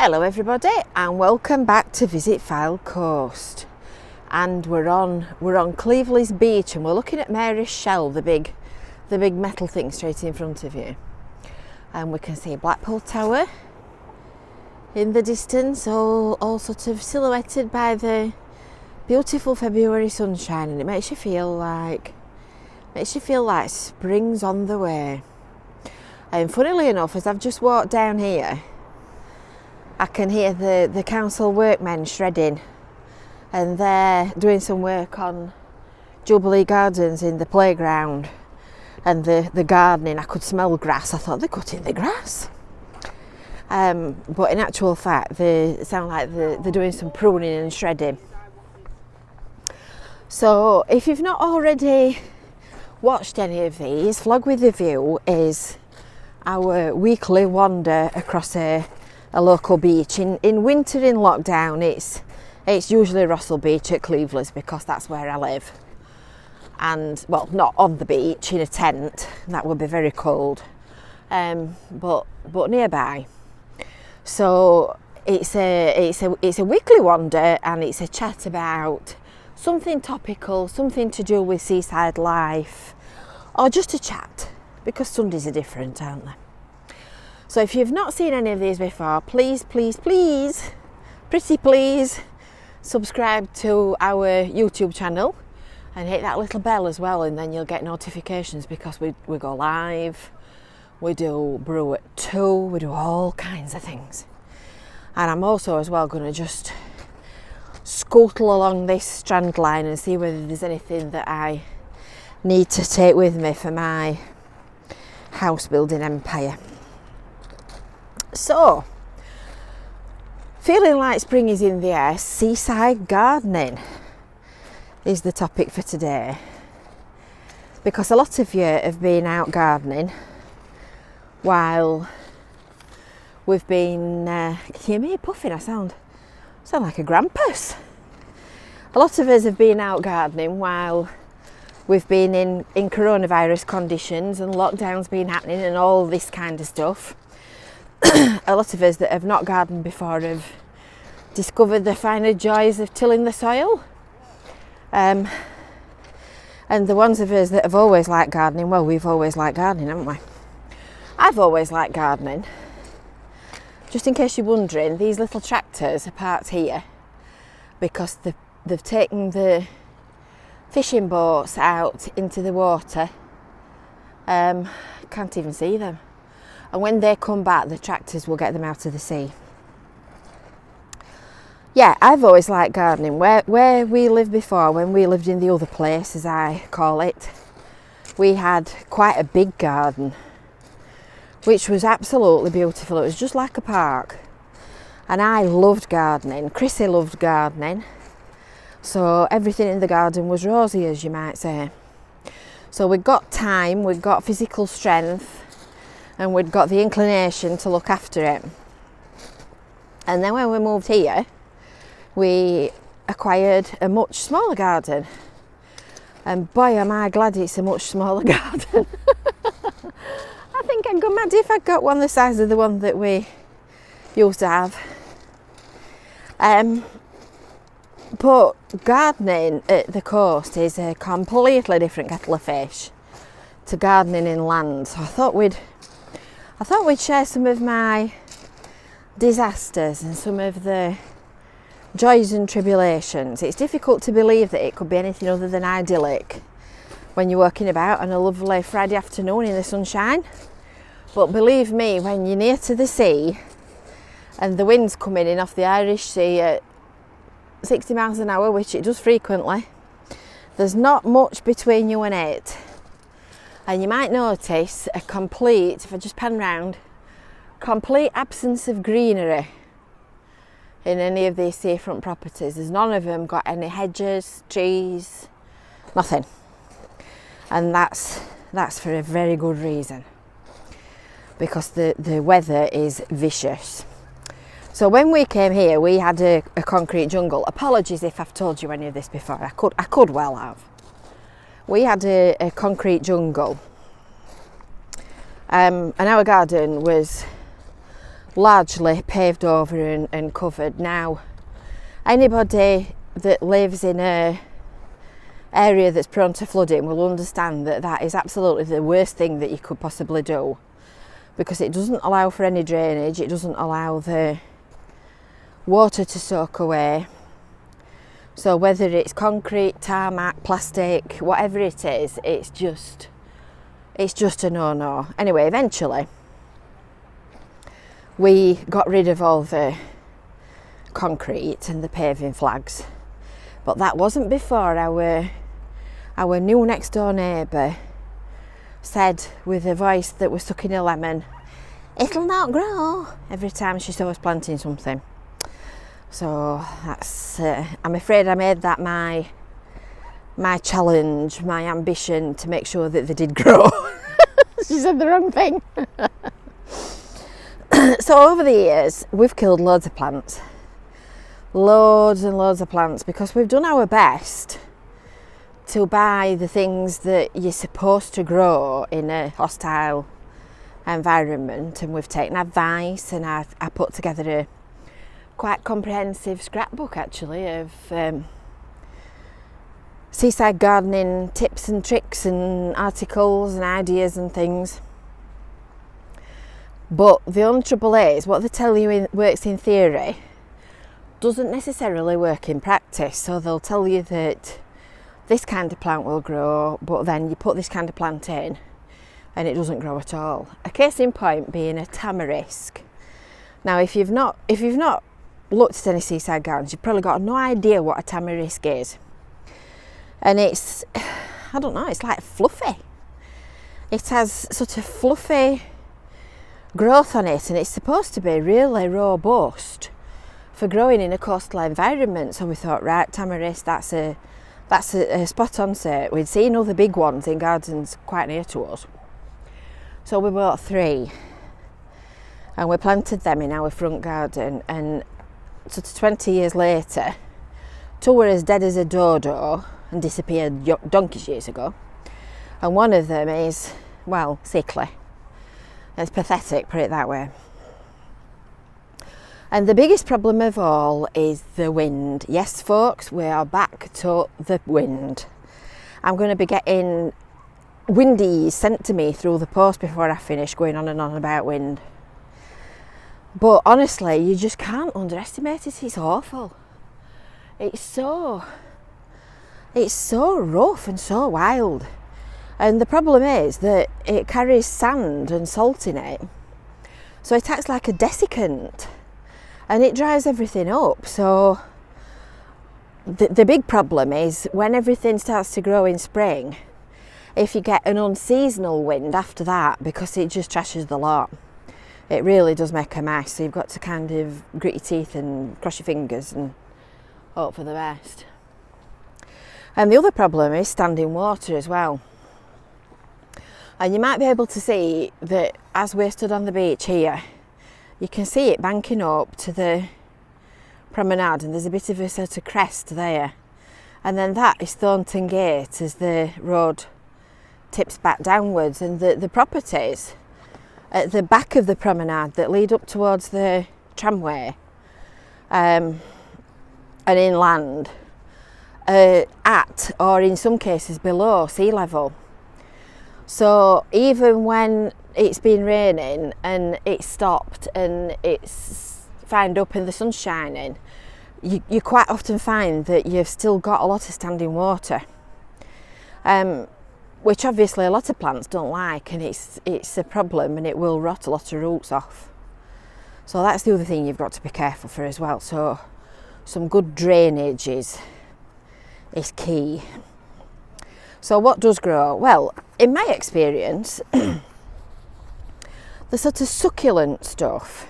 Hello everybody and welcome back to visit Fylde Coast, and we're on Cleveley's beach and we're looking at Mary's Shell, the big metal thing straight in front of you, and we can see Blackpool Tower in the distance, all sort of silhouetted by the beautiful February sunshine, and it makes you feel like spring's on the way. And funnily enough, as I've just walked down here, I can hear the council workmen shredding, and they're doing some work on Jubilee Gardens in the playground and the gardening. I could smell grass. I thought they're cutting the grass. But in actual fact, they sound like they're doing some pruning and shredding. So if you've not already watched any of these, Vlog with a View is our weekly wander across a local beach. In winter, in lockdown, it's usually Russell Beach at Cleveley's, because that's where I live, and well, not on the beach in a tent, that would be very cold, but nearby. So it's a weekly wander, and it's a chat about something topical, something to do with seaside life, or just a chat, because Sundays are different, aren't they? So if you've not seen any of these before, please, pretty please, subscribe to our YouTube channel and hit that little bell as well, and then you'll get notifications, because we go live, we do brew at 2, we do all kinds of things. And I'm also as well going to just scuttle along this strand line and see whether there's anything that I need to take with me for my house building empire. So, feeling like spring is in the air, seaside gardening is the topic for today, because a lot of you have been out gardening while we've been, can you hear me puffing? I sound like a grampus. A lot of us have been out gardening while we've been in coronavirus conditions and lockdown's been happening and all this kind of stuff. A lot of us that have not gardened before have discovered the finer joys of tilling the soil. And the ones of us that have always liked gardening, well, we've always liked gardening, haven't we? I've always liked gardening. Just in case you're wondering, these little tractors are parked here because they've taken the fishing boats out into the water. Can't even see them. And when they come back, the tractors will get them out of the sea. Yeah, I've always liked gardening. Where we lived before, when we lived in the other place, as I call it, we had quite a big garden, which was absolutely beautiful. It was just like a park. And I loved gardening. Chrissy loved gardening. So everything in the garden was rosy, as you might say. So we'd got time, we'd got physical strength, and we'd got the inclination to look after it. And then when we moved here, we acquired a much smaller garden. And boy, am I glad it's a much smaller garden. I think I'd go mad if I got one the size of the one that we used to have. But gardening at the coast is a completely different kettle of fish to gardening inland. So I thought we'd share some of my disasters and some of the joys and tribulations. It's difficult to believe that it could be anything other than idyllic when you're walking about on a lovely Friday afternoon in the sunshine. But believe me, when you're near to the sea and the wind's coming in off the Irish Sea at 60 miles an hour, which it does frequently, there's not much between you and it. And you might notice a complete, if I just pan round, complete absence of greenery in any of these seafront properties. There's none of them got any hedges, trees, nothing. And that's for a very good reason, because the weather is vicious. So when we came here, we had a concrete jungle. Apologies if I've told you any of this before. I could well have. We had a concrete jungle, and our garden was largely paved over and covered. Now, anybody that lives in a area that's prone to flooding will understand that that is absolutely the worst thing that you could possibly do, because it doesn't allow for any drainage, it doesn't allow the water to soak away. So whether it's concrete, tarmac, plastic, whatever it is, it's just a no-no. Anyway, eventually we got rid of all the concrete and the paving flags, but that wasn't before our new next door neighbour said with a voice that was sucking a lemon, "It'll not grow," every time she saw us planting something. So that's I'm afraid I made that my challenge, my ambition, to make sure that they did grow. She said the wrong thing. So over the years we've killed loads of plants, loads and loads of plants, because we've done our best to buy the things that you're supposed to grow in a hostile environment, and we've taken advice, and I put together a quite comprehensive scrapbook actually of seaside gardening tips and tricks and articles and ideas and things. But the only trouble is, what they tell you works in theory doesn't necessarily work in practice. So they'll tell you that this kind of plant will grow, but then you put this kind of plant in and it doesn't grow at all. A case in point being a tamarisk. Now, if you've not looked at any seaside gardens, you've probably got no idea what a tamarisk is. And it's, I don't know, it's like fluffy. It has sort of fluffy growth on it, and it's supposed to be really robust for growing in a coastal environment. So we thought, right, tamarisk, that's a spot on set. We'd seen other big ones in gardens quite near to us, so we bought 3 and we planted them in our front garden. And sort of 20 years later, 2 were as dead as a dodo and disappeared donkey's years ago, and one of them is, well, sickly. It's pathetic, put it that way. And the biggest problem of all is the wind. Yes, folks, we are back to the wind. I'm going to be getting windies sent to me through the post before I finish going on and on about wind. But honestly, you just can't underestimate it. It's awful. It's so rough and so wild. And the problem is that it carries sand and salt in it, so it acts like a desiccant and it dries everything up. So the big problem is when everything starts to grow in spring, if you get an unseasonal wind after that, because it just trashes the lot. It really does make a mess, so you've got to kind of grit your teeth and cross your fingers and hope for the best. And the other problem is standing water as well. And you might be able to see that as we're stood on the beach here, you can see it banking up to the promenade, and there's a bit of a sort of crest there. And then that is Thornton Gate as the road tips back downwards, and the properties at the back of the promenade that lead up towards the tramway and inland at, or in some cases below, sea level. So even when it's been raining and it's stopped and it's fined up and the sun's shining, you quite often find that you've still got a lot of standing water, which obviously a lot of plants don't like, and it's a problem, and it will rot a lot of roots off. So that's the other thing you've got to be careful for as well. So some good drainage is key. So what does grow? Well, in my experience, the sort of succulent stuff,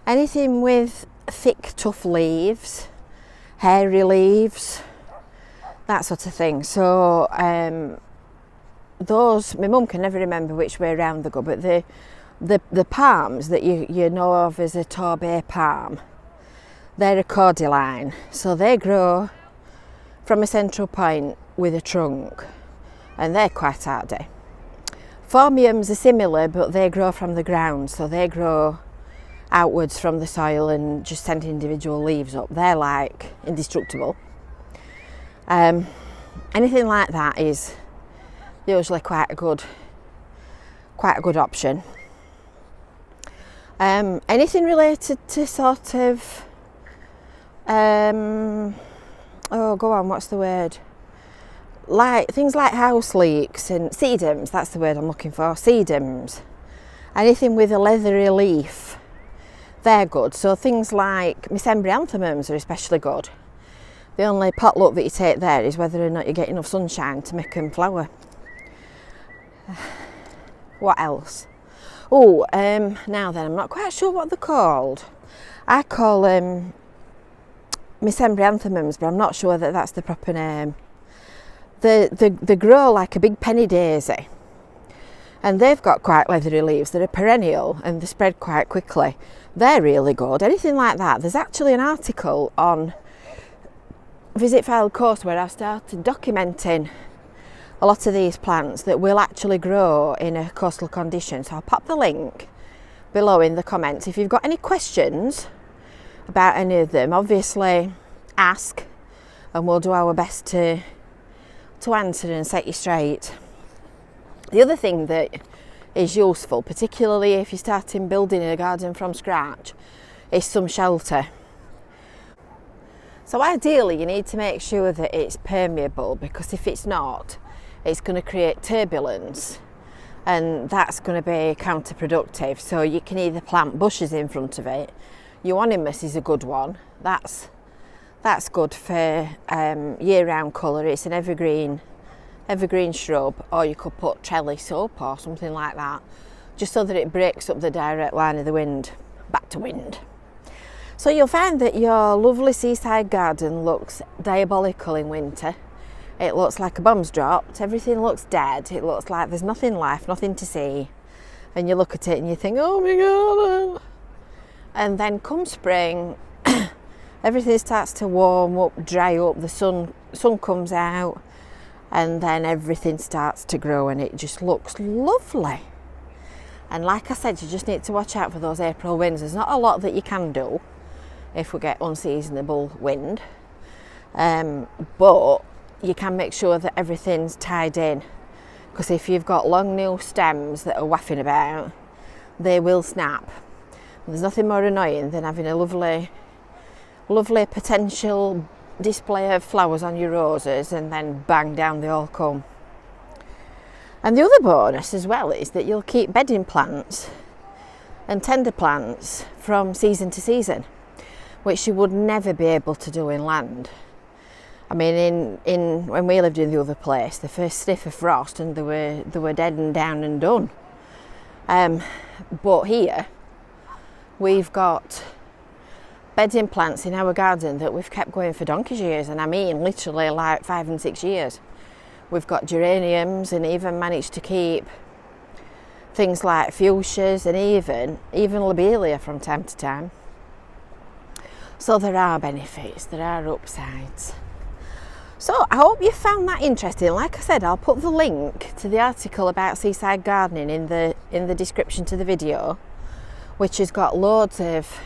anything with thick, tough leaves, hairy leaves, that sort of thing. So those, my mum can never remember which way around they go, but the palms that you know of as a Torbay palm, they're a cordyline. So they grow from a central point with a trunk, and they're quite hardy. Phormiums are similar, but they grow from the ground, so they grow outwards from the soil and just send individual leaves up. They're like indestructible. Anything like that is usually quite a good option. Anything related to sort of oh, go on, what's the word? Like things like house leeks and sedums, that's the word I'm looking for, sedums. Anything with a leathery leaf, they're good. So things like mesembryanthrums are especially good. The only potluck that you take there is whether or not you get enough sunshine to make them flower. What else? Oh, now then, I'm not quite sure what they're called. I call them mesembryanthrums, but I'm not sure that that's the proper name. They grow like a big penny daisy, and they've got quite leathery leaves that are perennial and they spread quite quickly. They're really good. Anything like that. There's actually an article on Visit Fylde Coast where I've started documenting a lot of these plants that will actually grow in a coastal condition. So I'll pop the link below in the comments. If you've got any questions about any of them, obviously ask and we'll do our best to answer and set you straight. The other thing that is useful, particularly if you're starting building a garden from scratch, is some shelter. So ideally you need to make sure that it's permeable, because if it's not, it's going to create turbulence and that's going to be counterproductive. So you can either plant bushes in front of it. Euonymus is a good one. That's good for year-round colour. It's an evergreen shrub, or you could put trellis up or something like that, just so that it breaks up the direct line of the wind. Back to wind. So you'll find that your lovely seaside garden looks diabolical in winter. It looks like a bomb's dropped, everything looks dead, it looks like there's nothing left, nothing to see. And you look at it and you think, oh my God. And then come spring, everything starts to warm up, dry up, the sun comes out, and then everything starts to grow and it just looks lovely. And like I said, you just need to watch out for those April winds. There's not a lot that you can do if we get unseasonable wind, but you can make sure that everything's tied in, because if you've got long new stems that are waffing about, they will snap. There's nothing more annoying than having a lovely potential display of flowers on your roses and then bang, down they all come. And the other bonus as well is that you'll keep bedding plants and tender plants from season to season, which you would never be able to do inland. I mean, in when we lived in the other place, the first sniff of frost and they were dead and down and done. But here, we've got bedding plants in our garden that we've kept going for donkey's years, and I mean literally like 5 and 6 years. We've got geraniums and even managed to keep things like fuchsias and even lobelia from time to time. So there are benefits, there are upsides. So I hope you found that interesting. Like I said, I'll put the link to the article about seaside gardening in the description to the video, which has got loads of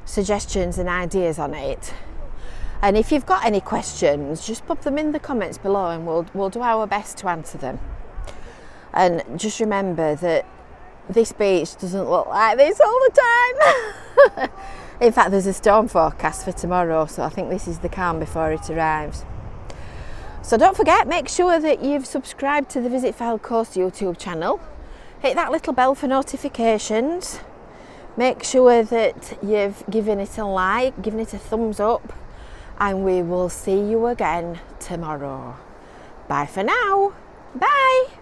suggestions and ideas on it. And if you've got any questions, just pop them in the comments below and we'll do our best to answer them. And just remember that this beach doesn't look like this all the time. In fact, there's a storm forecast for tomorrow, so I think this is the calm before it arrives. So don't forget, make sure that you've subscribed to the Visit Fylde Coast YouTube channel. Hit that little bell for notifications. Make sure that you've given it a like, given it a thumbs up, and we will see you again tomorrow. Bye for now. Bye.